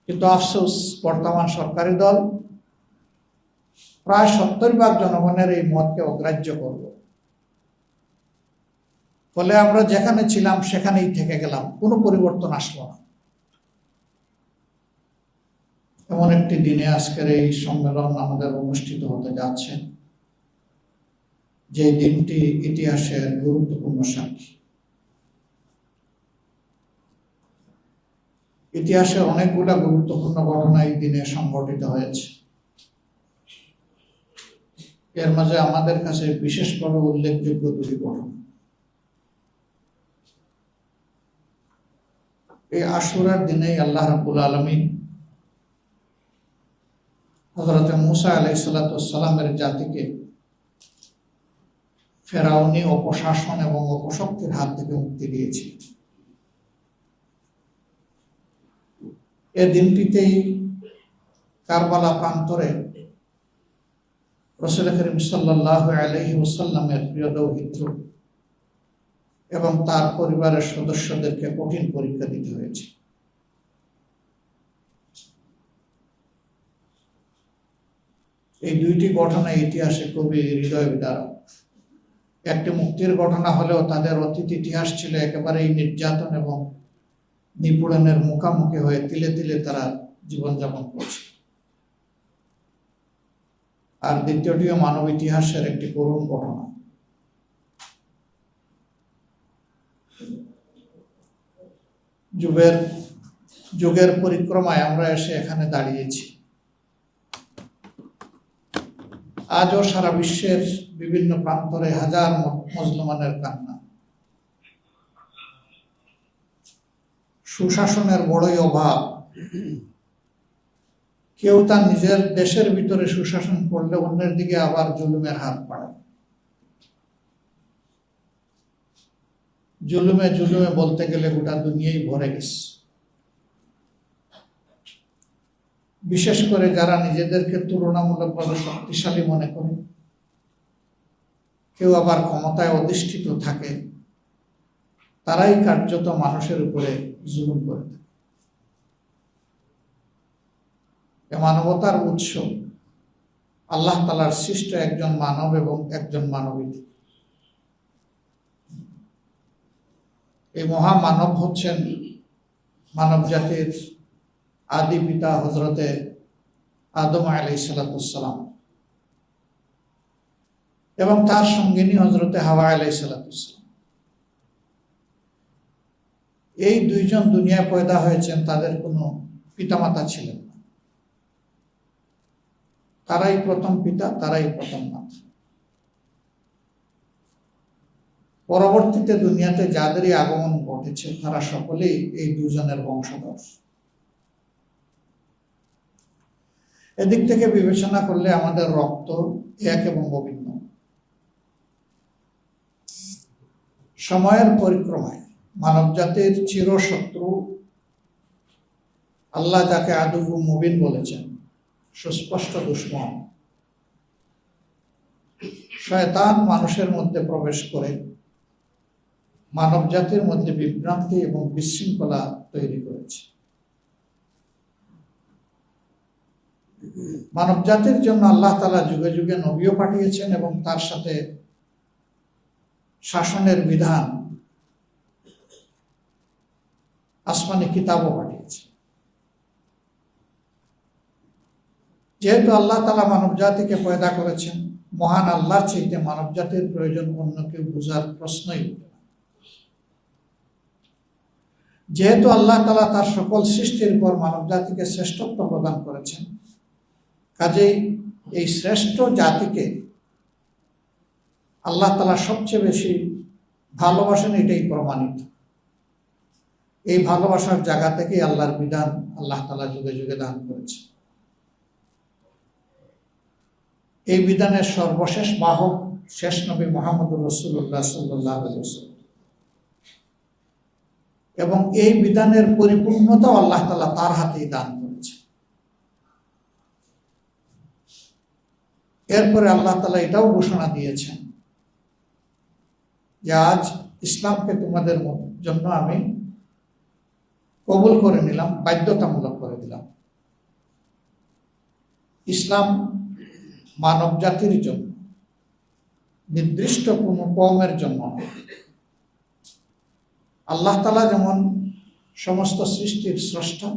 কিন্তু আফসোস, বর্তমান সরকারি দল প্রায় 70% জনগণের এই মতকে অগ্রাহ্য করল। ফলে আমরা যেখানে ছিলাম সেখানেই থেকে গেলাম, কোনো পরিবর্তন আসলো না। এমন একটি দিনে আজকের এই সম্মেলন আমাদের অনুষ্ঠিত হতে যাচ্ছে, যে দিনটি ইতিহাসের গুরুত্বপূর্ণ সাক্ষী। ইতিহাসের অনেকগুলা গুরুত্বপূর্ণ ঘটনা এই দিনে সংঘটিত হয়েছে। এর মাঝে আমাদের কাছে বিশেষভাবে উল্লেখযোগ্য দুটি ঘটনা। এই আশুরার দিনেই আল্লাহ রাব্বুল আলামিন হযরত মুসা আলাইহিস সালামের জাতিকে ফেরাউনি অপশাসন এবং অপশক্তির হাত থেকে মুক্তি দিয়েছিলেন। এ দিনটিতেই কারবালা প্রান্তরে রাসূল করিম সাল্লাল্লাহু আলাইহি ওয়াসাল্লামের প্রিয় দৌহিত্র এবং তার পরিবারের সদস্যদেরকে কঠিন পরীক্ষা দিতে হয়েছে। এই দুইটি ঘটনা ইতিহাসে খুবই হৃদয় বিদারক। একটি মুক্তির ঘটনা হলেও তাদের অতীত ইতিহাস ছিল একেবারেই নির্যাতন এবং নিপীড়নের মুখোমুখি হয়ে তিলে তিলে তারা জীবনযাপন করছে। আর দ্বিতীয়টিও মানব ইতিহাসের একটি করুণ ঘটনা। যুগের পরিক্রমায় আমরা এসে এখানে দাঁড়িয়েছি। আজও সারা বিশ্বের বিভিন্ন প্রান্তরে হাজার মুসলমানের কান্না। সুশাসনের বড়ই অভাব। কেউ তার নিজের দেশের ভিতরে সুশাসন করলে অন্যের দিকে আবার জুলুমের হাত বাড়ায়। জুলুমে বলতে গেলে গোটা দুনিয়াই ভরে গেছে। বিশেষ করে যারা নিজেদেরকে তুলনামূলকভাবে শক্তিশালী মনে করে, কেউ আবার ক্ষমতায় অধিষ্ঠিত থাকে, তারাই কার্যত মানুষের উপরে জুলুম করে থাকে। এ মানবতার উৎস আল্লাহ তাআলার সৃষ্ট একজন মানব এবং একজন মানবী। এই মহামানব হচ্ছেন মানব জাতির আদি পিতা হযরতে আদম আলাইহিস সালাম এবং তার সঙ্গিনী হযরতে হাওয়া আলাইহিস সালাম। এই দুইজন দুনিয়ায় পয়দা হয়েছেন, তাদের কোনো পিতামাতা ছিলেন না। তারাই প্রথম পিতা, তারাই প্রথম মাতা। পরবর্তীতে দুনিয়াতে যাদেরই আগমন ঘটেছে তারা সকলেই এই দুজনের বংশধর। এদিক থেকে বিবেচনা করলে আমাদের রক্ত এক এবং অভিন্ন। সময়ের পরিক্রমায় মানব জাতির চিরশত্রু আল্লাহ যাকে আদুউ মুবিন বলেছেন, সুস্পষ্ট দুশমন শয়তান, মানুষের মধ্যে প্রবেশ করে মানব জাতির মধ্যে বিভ্রান্তি এবং বিশৃঙ্খলা তৈরি করেছে। মানব জাতির জন্য আল্লাহ তাআলা যুগে যুগে নবীও পাঠিয়েছেন এবং তার সাথে শাসনের বিধান, আসমানি কিতাবও পাঠিয়েছে। যেহেতু আল্লাহ তাআলা মানব জাতিকে পয়দা করেছেন, মহান আল্লাহর চাইতে মানব জাতির প্রয়োজন অন্য কেউ বোঝার প্রশ্নই উঠে না। যেহেতু আল্লাহ তাআলা তার সকল সৃষ্টির উপর মানব জাতিকে শ্রেষ্ঠত্ব প্রদান করেছেন, কাজেই এই শ্রেষ্ঠ জাতিকে আল্লাহ তাআলা সবচেয়ে বেশি ভালোবাসেন, এটাই প্রমাণিত। এই ভালোবাসার জায়গা থেকে আল্লাহর বিধান আল্লাহ তাআলা যুগে যুগে দান করেছে। এই বিধানের সর্বশেষ বাহক শেষ নবী মুহাম্মদুর রাসূলুল্লাহ সাল্লাল্লাহু আলাইহি ওয়াসাল্লাম এবং এই বিধানের পরিপূর্ণতা আল্লাহ তাআলা তার হাতেই দান করেছে। এরপরে আল্লাহ তাআলা এটাও ঘোষণা দিয়েছেন যে আজ ইসলামকে তোমাদের জন্য আমি কবুল করে নিলাম, বাধ্যতামূলক করে দিলাম। ইসলাম মানব জাতির জন্য, নির্দিষ্ট কোনো কওমের জন্য। আল্লাহ তাআলা যেমন সমস্ত সৃষ্টির স্রষ্টা,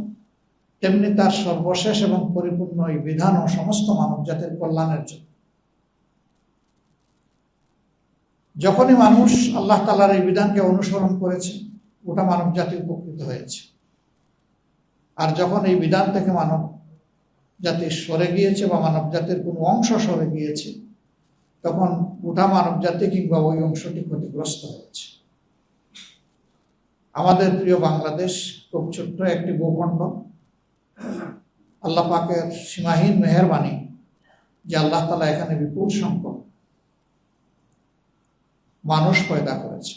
তেমনি তার সর্বশেষ এবং পরিপূর্ণ এই বিধান ও সমস্ত মানব জাতির কল্যাণের জন্য। যখনই মানুষ আল্লাহ তাআলার এই বিধানকে অনুসরণ করেছে, গোটা মানব জাতি উপকৃত হয়েছে। আর যখন এই বিধান থেকে মানব জাতি সরে গিয়েছে বা মানব জাতির কোনো অংশ সরে গিয়েছে, তখন গোটা মানব জাতি কিংবা ওই অংশটি ক্ষতিগ্রস্ত হয়েছে। আমাদের প্রিয় বাংলাদেশ খুব ছোট্ট একটি ভূখণ্ড। আল্লাহ পাকের সীমাহীন মেহেরবানি যে আল্লাহ তাআলা এখানে বিপুল সংখ্যক মানুষ পয়দা করেছে।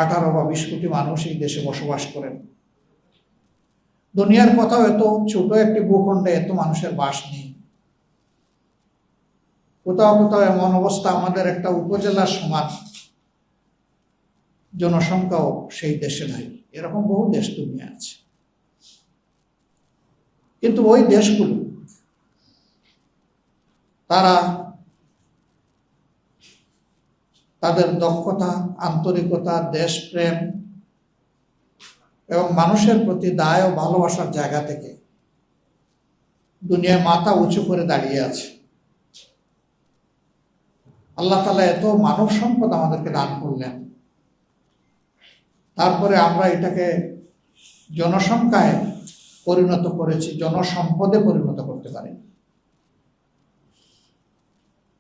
18 বা 20 কোটি মানুষ এই দেশে বসবাস করেন। দুনিয়ার কোথাও এত ছোট একটি ভূখণ্ডে এত মানুষের বাস নেই। কোথাও কোথাও এমন অবস্থা, আমাদের একটা উপজেলার সমান জনসংখ্যাও সেই দেশে নাই। এরকম বহু দেশ দুনিয়া আছে। কিন্তু ওই দেশগুলো তারা তাদের দক্ষতা, আন্তরিকতা, দেশপ্রেম এবং মানুষের প্রতি দায় ও ভালোবাসার জায়গা থেকে দুনিয়ায় মাথা উঁচু করে দাঁড়িয়ে আছে। আল্লাহ তাআলা এত মানব সম্পদ আমাদেরকে দান করলেন, তারপরে আমরা এটাকে জনসংখ্যায় পরিণত করেছি, জনসম্পদে পরিণত করতে পারি।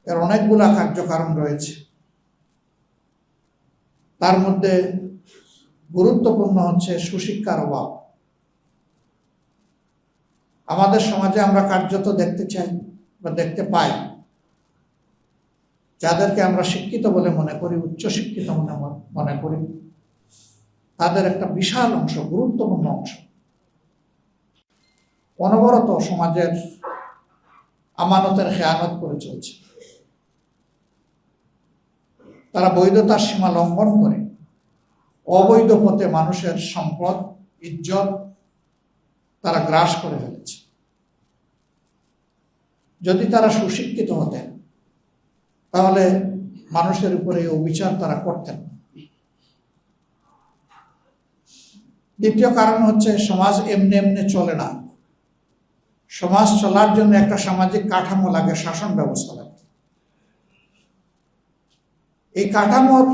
এর অনেকগুলা কার্যকারণ রয়েছে। তার মধ্যে গুরুত্বপূর্ণ হচ্ছে সুশিক্ষার অভাব। আমাদের সমাজে আমরা কার্যত দেখতে চাই বা দেখতে পাই, যাদেরকে আমরা শিক্ষিত বলে মনে করি, উচ্চ শিক্ষিত মনে করি, তাদের একটা বিশাল অংশ, গুরুত্বপূর্ণ অংশ অনবরত সমাজের আমানতের খেয়ানত করে চলছে। তারা বৈধতার সীমা লঙ্ঘন করে অবৈধ পথে মানুষের সম্পদ, ইজ্জত তারা গ্রাস করে ফেলেছে। যদি তারা সুশিক্ষিত হতেন, তাহলে মানুষের উপরে এই অবিচার তারা করতেন। দ্বিতীয় কারণ হচ্ছে, সমাজ এমনি এমনি চলে না। সমাজ চলার জন্য একটা সামাজিক কাঠামো লাগে, শাসন ব্যবস্থা লাগে। এই কাঠামোর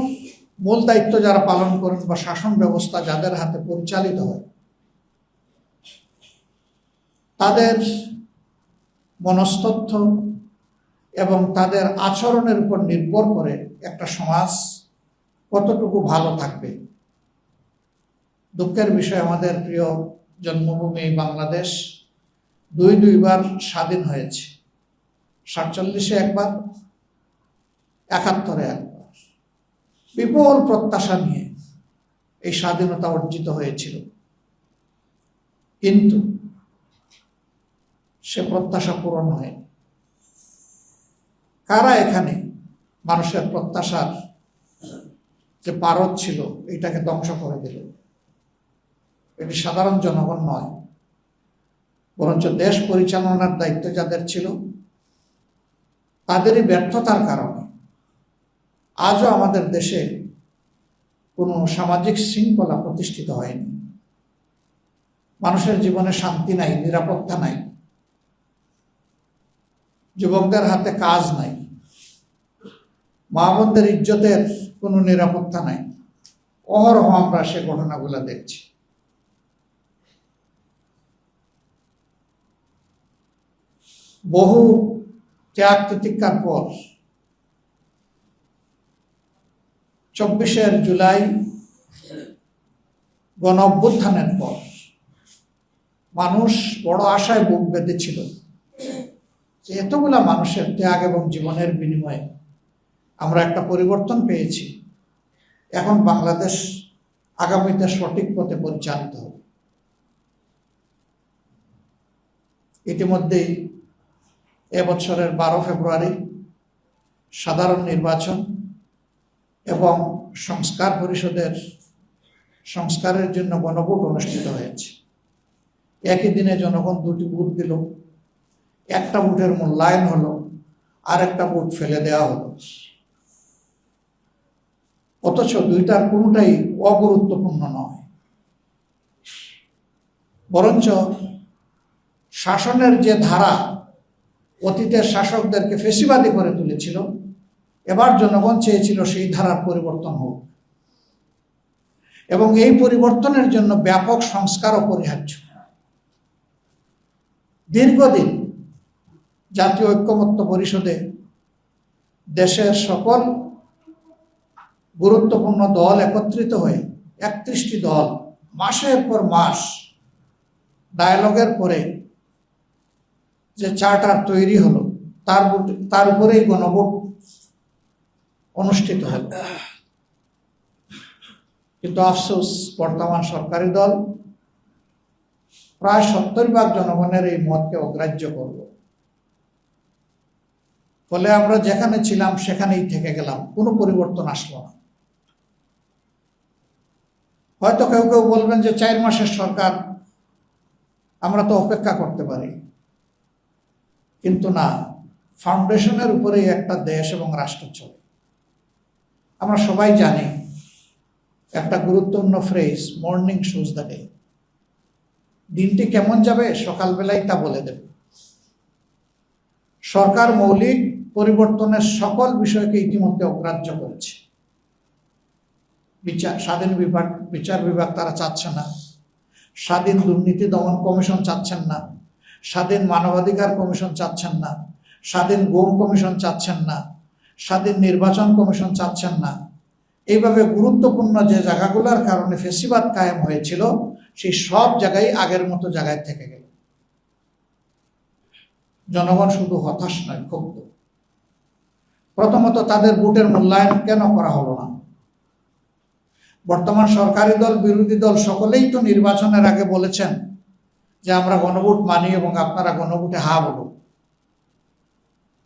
মূল দায়িত্ব যারা পালন করেন বা শাসন ব্যবস্থা যাদের হাতে পরিচালিত হয়, তাদের মনস্তত্ত্ব এবং তাদের আচরণের উপর নির্ভর করে একটা সমাজ কতটুকু ভালো থাকবে। দুঃখের বিষয়, আমাদের প্রিয় জন্মভূমি বাংলাদেশ দুইবার স্বাধীন হয়েছে। 47-এ একবার, 71-এ একবার। বিপুল প্রত্যাশা নিয়ে এই স্বাধীনতা অর্জিত হয়েছিল, কিন্তু সে প্রত্যাশা পূরণ হয়নি। কারা এখানে মানুষের প্রত্যাশার যে পারদ ছিল এটাকে ধ্বংস করে দিল? এটি সাধারণ জনগণ নয়, বরঞ্চ দেশ পরিচালনার দায়িত্ব যাদের ছিল তাদেরই ব্যর্থতার কারণে আজও আমাদের দেশে কোনো সামাজিক শৃঙ্খলা প্রতিষ্ঠিত হয়নি। মানুষের জীবনে শান্তি নাই, নিরাপত্তা নাই, যুবকদের হাতে কাজ নাই, মা বোনদের ইজ্জতের কোনো নিরাপত্তা নাই। অহরহ আমরা সে ঘটনাগুলো দেখছি। বহু ত্যাগ তিতিক্ষার পর 24শে জুলাই গণ অভ্যুত্থানের পর মানুষ বড় আশায় বুক বেঁধেছিল যে এতগুলা মানুষের ত্যাগ এবং জীবনের বিনিময়ে আমরা একটা পরিবর্তন পেয়েছি, এখন বাংলাদেশ আগামীতে সঠিক পথে পরিচালিত হবে। ইতিমধ্যেই এবছরের 12 ফেব্রুয়ারি সাধারণ নির্বাচন এবং সংস্কার পরিষদের সংস্কারের জন্য গণভোট অনুষ্ঠিত হয়েছে। একই দিনে জনগণ 2টি ভোট দিল, একটা ভোটের মূল্যায়ন হলো, আর একটা ভোট ফেলে দেওয়া হলো, অথচ দুইটার কোনোটাই অগুরুত্বপূর্ণ নয়। বরঞ্চ শাসনের যে ধারা অতীতের শাসকদেরকে ফেসিবাদী করে তুলেছিল, এবার জনগণ চেয়েছিল সেই ধারার পরিবর্তন হোক, এবং এই পরিবর্তনের জন্য ব্যাপক সংস্কার অপরিহার্য। দীর্ঘদিন জাতীয় ঐক্যমত্য পরিষদে দেশের সকল গুরুত্বপূর্ণ দল একত্রিত হয়ে 31টি দল মাসের পর মাস ডায়ালগের পরে যে চার্টার তৈরি হলো, তার উপরেই গণভোট অনুষ্ঠিত হলো। কিন্তু আফসোস, বর্তমান সরকারি দল প্রায় 70% জনগণের এই মতকে অগ্রাহ্য করল। ফলে আমরা যেখানে ছিলাম সেখানেই থেকে গেলাম, কোনো পরিবর্তন আসলো না। হয়তো কেউ কেউ বলবেন যে 4 মাসের সরকার, আমরা তো অপেক্ষা করতে পারি। কিন্তু না, ফাউন্ডেশনের উপরেই একটা দেশ এবং রাষ্ট্র চলে। আমরা সবাই জানি একটা গুরুত্বপূর্ণ phrase, morning shows the day. দিনটি কেমন যাবে সকালবেলায় তা বলে দেবে। সরকার মৌলিক পরিবর্তনের সকল বিষয়কে ইতিমধ্যে অগ্রাহ্য করেছে। স্বাধীন বিচার বিভাগ তারা চাচ্ছে না, স্বাধীন দুর্নীতি দমন কমিশন চাচ্ছেন না, স্বাধীন মানবাধিকার কমিশন চাচ্ছেন না, স্বাধীন গুম কমিশন চাচ্ছেন না, স্বাধীন নির্বাচন কমিশন চাচ্ছেন না। এইভাবে গুরুত্বপূর্ণ যে জায়গাগুলোর কারণে ফেসিবাদ কায়েম হয়েছিল, সেই সব জায়গায় আগের মতো জায়গায় থেকে গেল। জনগণ শুধু হতাশ নয়, ক্ষুব্ধ। প্রথমত, তাদের ভোটের মূল্যায়ন কেন করা হলো না? বর্তমান সরকারি দল, বিরোধী দল সকলেই তো নির্বাচনের আগে বলেছেন যে আমরা গণভোট মানি এবং আপনারা গণভোটে হা বলুন।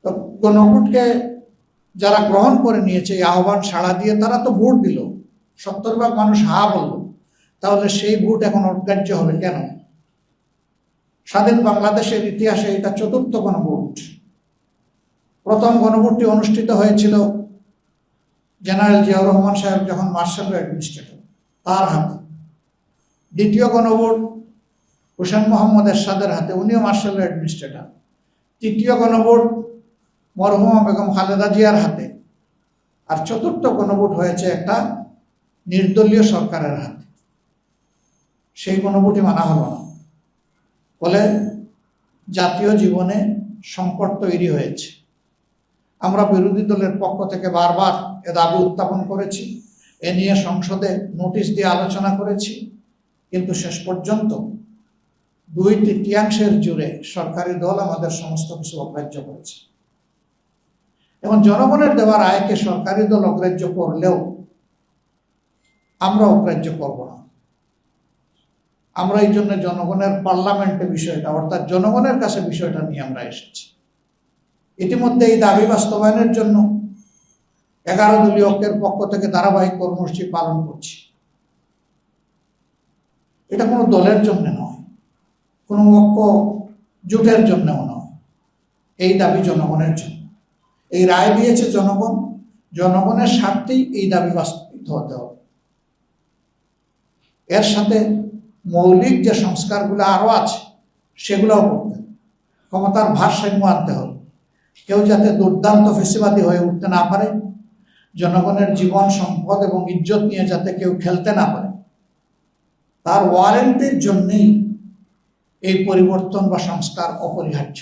তো গণভোটকে যারা গ্রহণ করে নিয়েছে, এই আহ্বান সাড়া দিয়ে তারা তো ভোট দিল, 70% মানুষ হা বলল, তাহলে সেই ভোট এখন অগ্রাহ্য হবে কেন? স্বাধীন বাংলাদেশের ইতিহাসে এটা 4র্থ গণভোট। প্রথম গণভোটটি অনুষ্ঠিত হয়েছিল জেনারেল জিয়াউর রহমান সাহেব যখন মার্শাল অ্যাডমিনিস্ট্রেটর, তার হাতে। দ্বিতীয় গণভোট হোসেন মোহাম্মদ এরশাদের হাতে, উনিও মার্শাল অ্যাডমিনিস্ট্রেটর। তৃতীয় গণভোট মরহুমা বেগম খালেদা জিয়ার হাতে। আর 4র্থ গণভোট হয়েছে একটা নির্দলীয় সরকারের হাতে। সেই গণভোটই মানা হলো না। ফলে জাতীয় জীবনে সংকট তৈরি হয়েছে। আমরা বিরোধী দলের পক্ষ থেকে বারবার এ দাবি উত্থাপন করেছি, এ নিয়ে সংসদে নোটিশ দিয়ে আলোচনা করেছি, কিন্তু শেষ পর্যন্ত 2/3 জুড়ে সরকারি দল আমাদের সমস্ত কিছু অগ্রাহ্য করেছে। এবং জনগণের দেওয়া রায়কে সরকারি দল অগ্রাহ্য করলেও আমরা অগ্রাহ্য করব না। আমরা এই জন্য জনগণের পার্লামেন্টে বিষয়টা, অর্থাৎ জনগণের কাছে বিষয়টা নিয়ে আমরা এসেছি। ইতিমধ্যে এই দাবি বাস্তবায়নের জন্য 11 দলীয় ঐক্যের পক্ষ থেকে ধারাবাহিক কর্মসূচি পালন করছি। এটা কোনো দলের জন্য নয়, কোনো ঐক্য জোটের জন্যও নয়। এই দাবি জনগণের জন্য। এই রায় দিয়েছে জনগণ, জনগণের স্বার্থেই এই দাবি বাস্তবিত হতে হবে। এর সাথে মৌলিক যে সংস্কারগুলো আরো আছে সেগুলোও করতে হবে। ক্ষমতার ভারসাম্য আনতে হবে। কেউ যাতে দুর্দান্ত ফেসিবাদী হয়ে উঠতে না পারে, জনগণের জীবন, সম্পদ এবং ইজ্জত নিয়ে যাতে কেউ খেলতে না পারে, তার ওয়ারেন্টির জন্যই এই পরিবর্তন বা সংস্কার অপরিহার্য।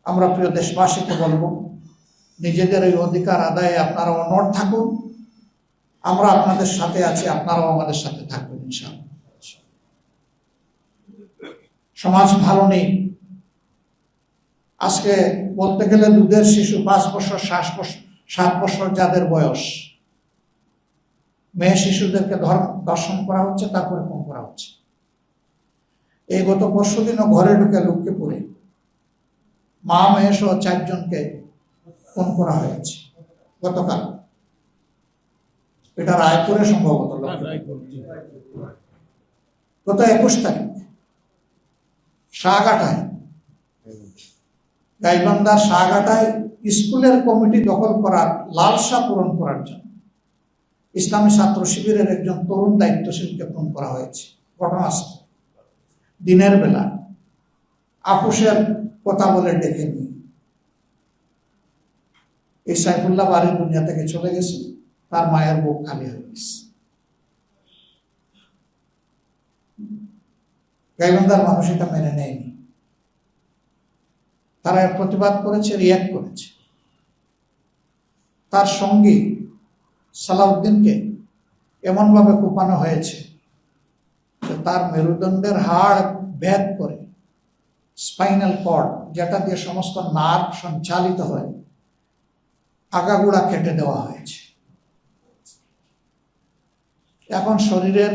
আমরা প্রিয় দেশবাসীকে বলবো, নিজেদের এই অধিকার আদায়ে আপনারা অনড় থাকুন। আমরা আপনাদের সাথে আছি, আপনারাও আমাদের সাথে থাকবেন ইনশাআল্লাহ। সমাজ ভালো নেই। আজকে বলতে গেলে দুধের শিশু 5 বছর, 7 বছর যাদের বয়স, মেয়ে শিশুদেরকে দর্শন করা হচ্ছে, তারপরে খুন করা হচ্ছে। এই গত পরশুদিনও ঘরে ঢুকে লোককে পড়ে মা মেয়ে সহ 4 জনকে খুন করা হয়েছে গতকাল। এটা রায়পুরে সম্ভবত গত 21 তারিখ শাহঘাটায়, গাইবান্ধার শাহঘাটায় স্কুলের কমিটি দখল করার লালসা পূরণ করার জন্য ইসলামী ছাত্র শিবিরের একজন তরুণ দায়িত্বশীলকে খুন করা হয়েছে ঘটনাস্থলে, দিনের বেলা আপোষের কথা বলে ডেকে নিয়ে। এই সাইফুল্লাহ বাড়ির দুনিয়া থেকে চলে গেছে, তার মায়ের বুক খালি হয়ে গেছে। গাইবান্ধার মানুষ এটা মেনে নেয়নি, তারা প্রতিবাদ করেছে, রিয়াক্ট করেছে। তার সঙ্গী সালাউদ্দিনকে এমনভাবে কোপানো হয়েছে যে তার মেরুদণ্ডের হাড় ভেদ করে স্পাইনাল কর্ড, যেটা দিয়ে সমস্ত নার্ভ সঞ্চালিত হয়, আগাগোড়া কেটে দেওয়া হয়েছে। এখন শরীরের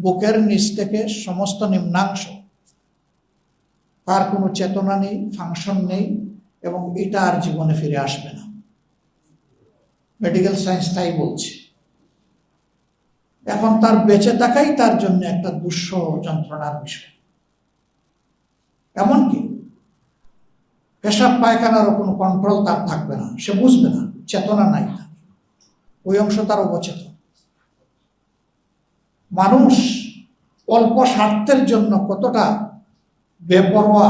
বুকের নিচ থেকে সমস্ত নিম্নাংশ, তার কোনো চেতনা নেই, ফাংশন নেই, এবং এটা আর জীবনে ফিরে আসবে না। মেডিকেল সায়েন্স তাই বলছে। এখন তার বেঁচে থাকাই তার জন্য একটা দুঃসহ যন্ত্রণার বিষয়। এমনকি পেশাব পায়খানারও কোনো কন্ট্রোল তার থাকবে না, সে বুঝবে না, চেতনা নাই তার, ওই অংশ তার অবচেতন। মানুষ অল্প স্বার্থের জন্য কতটা বেপরোয়া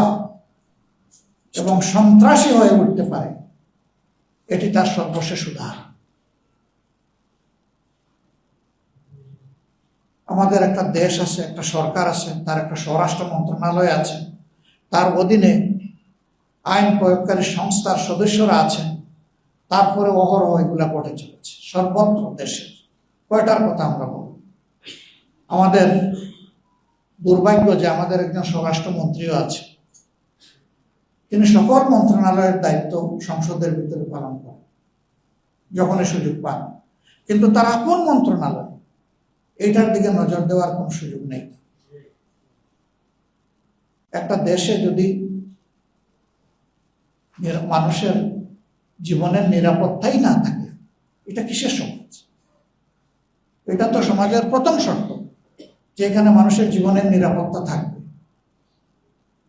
এবং সন্ত্রাসী হয়ে উঠতে পারে, এটি তার সর্বশেষ উদাহরণ। আমাদের একটা দেশ আছে, একটা সরকার আছে, তার একটা স্বরাষ্ট্র মন্ত্রণালয় আছে, তার অধীনে আইন প্রয়োগকারী সংস্থার সদস্যরা আছেন, তারপরে অহরহ এগুলা ঘটে চলেছে সর্বত্র দেশে। কয়টার কথা আমরা বলব? আমাদের দুর্ভাগ্য যে আমাদের একজন স্বরাষ্ট্রমন্ত্রীও আছে, তিনি সকল মন্ত্রণালয়ের দায়িত্ব সংসদের ভিতরে পালন করেন যখনই সুযোগ পান, কিন্তু তার আপন মন্ত্রণালয় এইটার দিকে নজর দেওয়ার কোন সুযোগ নেই। একটা দেশে যদি মানুষের জীবনের নিরাপত্তাই না থাকে, এটা কিসের সমাজ? এটা তো সমাজের প্রথম শর্ত, যে এখানে মানুষের জীবনের নিরাপত্তা থাকবে।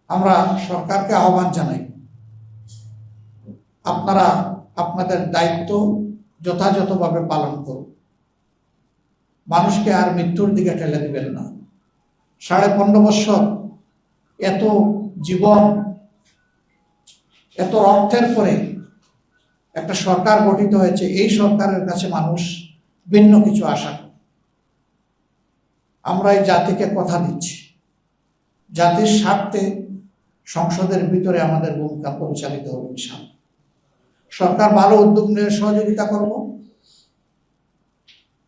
আমরা সরকারকে আহ্বান জানাই, আপনারা আপনাদের দায়িত্ব যথাযথভাবে পালন করুন, মানুষকে আর মৃত্যুর দিকে ঠেলে দিবেন না। 15.5 বছর এত জীবন, এত অর্থের পরে একটা সরকার গঠিত হয়েছে, এই সরকারের কাছে মানুষ ভিন্ন কিছু আশা করে। আমরা এই জাতিকে কথা দিচ্ছি, জাতির স্বার্থে সংসদের ভিতরে আমাদের ভূমিকা পরিচালিত হবে ইনশাআল্লাহ। সরকার ভালো উদ্যোগ নিয়ে সহযোগিতা করব,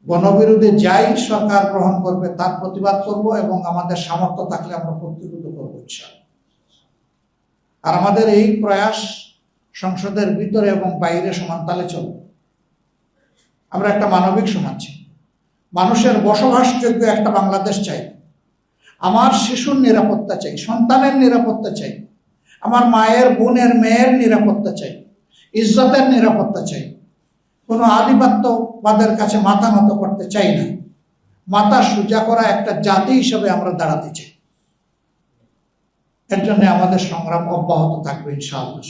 গণবিরোধী যাই সরকার গ্রহণ করবে তার প্রতিবাদ করব, এবং আমাদের সামর্থ্য থাকলে আমরা প্রতিরোধ করবো ইনশাআল্লাহ। আর আমাদের এই প্রয়াস সংসদের ভিতরে এবং বাইরে সমানতালে চলবে। আমরা একটা মানবিক সমাজ চাই, মানুষের বসবাসযোগ্য একটা বাংলাদেশ চাই। আমার শিশুর নিরাপত্তা চাই, সন্তানের নিরাপত্তা চাই, আমার মায়ের, বোনের, মেয়ের নিরাপত্তা চাই, ইজ্জতের নিরাপত্তা চাই। কোনো আধিপত্যবাদের কাছে মাথা নত করতে চাই না। মাথা সোজা করা একটা জাতি হিসেবে আমরা দাঁড়াতে চাই। এর জন্য আমাদের সংগ্রাম অব্যাহত থাকবে ইনশাআল্লাহ।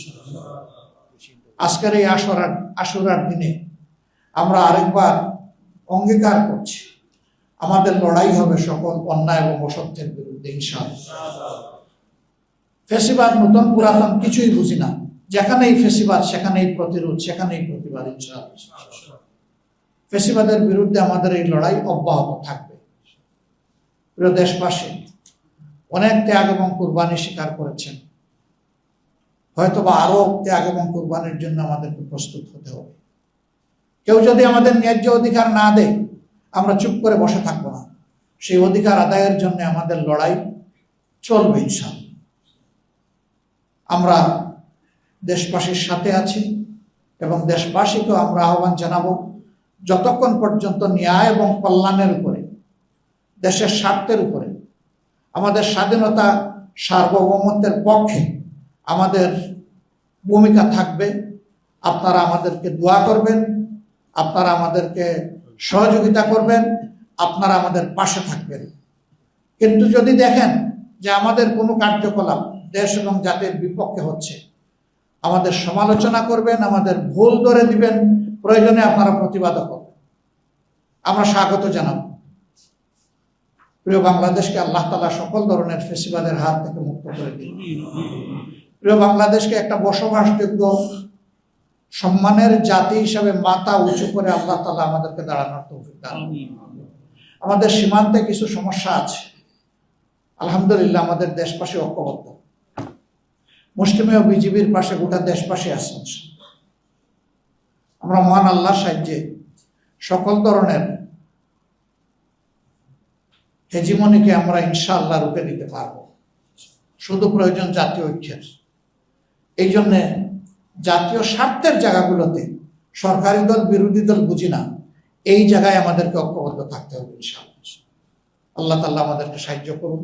আজকের এই আশুরার দিনে আমরা আরেকবার অঙ্গীকার করছি, আমাদের লড়াই হবে সকল অন্যায় এবং অসত্যের বিরুদ্ধে ইনশাআল্লাহ। ফেসিবাদ নতুন পুরাতন কিছুই বুঝি না, যেখানেই ফেসিবাদ সেখানেই প্রতিরোধ, সেখানেই প্রতিবাদ ইনশাআল্লাহ। ফেসিবাদের বিরুদ্ধে আমাদের এই লড়াই অব্যাহত থাকবে। প্রিয় দেশবাসী, অনেক ত্যাগ এবং কুরবানি স্বীকার করেছেন, হয়তোবা আরো ত্যাগ এবং কুরবানির জন্য আমাদেরকে প্রস্তুত হতে হবে। কেউ যদি আমাদের ন্যায্য অধিকার না দেয়, আমরা চুপ করে বসে থাকবো না। সেই অধিকার আদায়ের জন্য আমাদের লড়াই চলবে ইনশাআল্লাহ। আমরা দেশবাসীর সাথে আছি এবং দেশবাসীকেও আমরা আহ্বান জানাবো, যতক্ষণ পর্যন্ত ন্যায় এবং কল্যাণের উপরে, দেশের স্বার্থের উপরে, আমাদের স্বাধীনতা সার্বভৌমত্বের পক্ষে আমাদের ভূমিকা থাকবে, আপনারা আমাদেরকে দোয়া করবেন, আপনারা আমাদেরকে সহযোগিতা করবেন, আপনারা আমাদের পাশে থাকবেন। কিন্তু যদি দেখেন যে আমাদের কোনো কার্যকলাপ দেশ এবং জাতির বিপক্ষে হচ্ছে, আমাদের সমালোচনা করবেন, আমাদের ভুল ধরে দিবেন, প্রয়োজনে আপনারা প্রতিবাদও করবেন, আমরা স্বাগত জানাব। প্রিয় বাংলাদেশকে আল্লাহ তাআলা সকল ধরনের ফেসিবাদের হাত থেকে মুক্ত করে দিন। প্রিয় বাংলাদেশকে একটা বসবাসযোগ্য সম্মানের জাতি হিসাবে মাথা উঁচু করে আল্লাহ তাআলা আমাদেরকে দাঁড়ানোর তৌফিক দান। আমাদের সীমান্তে কিছু সমস্যা আছে, আলহামদুলিল্লাহ আমাদের দেশবাসী ঐক্যবদ্ধ, মুসলিমীয় বিজিবির পাশে গোটা দেশবাসী আছেন। আমরা মহান আল্লাহর সাহায্যে সকল ধরনের হেজিমনিকে আমরা ইনশাআল্লাহ রুখে দিতে পারব। শুধু প্রয়োজন জাতীয় ঐক্যের। এই জন্যে জাতীয় স্বার্থের জায়গাগুলোতে সরকারি দল বিরোধী দল বুঝি না, এই জায়গায় আমাদেরকে ঐক্যবদ্ধ থাকতে হবে ইনশাআল্লাহ। আল্লাহ তাআলা আমাদেরকে সাহায্য করুন।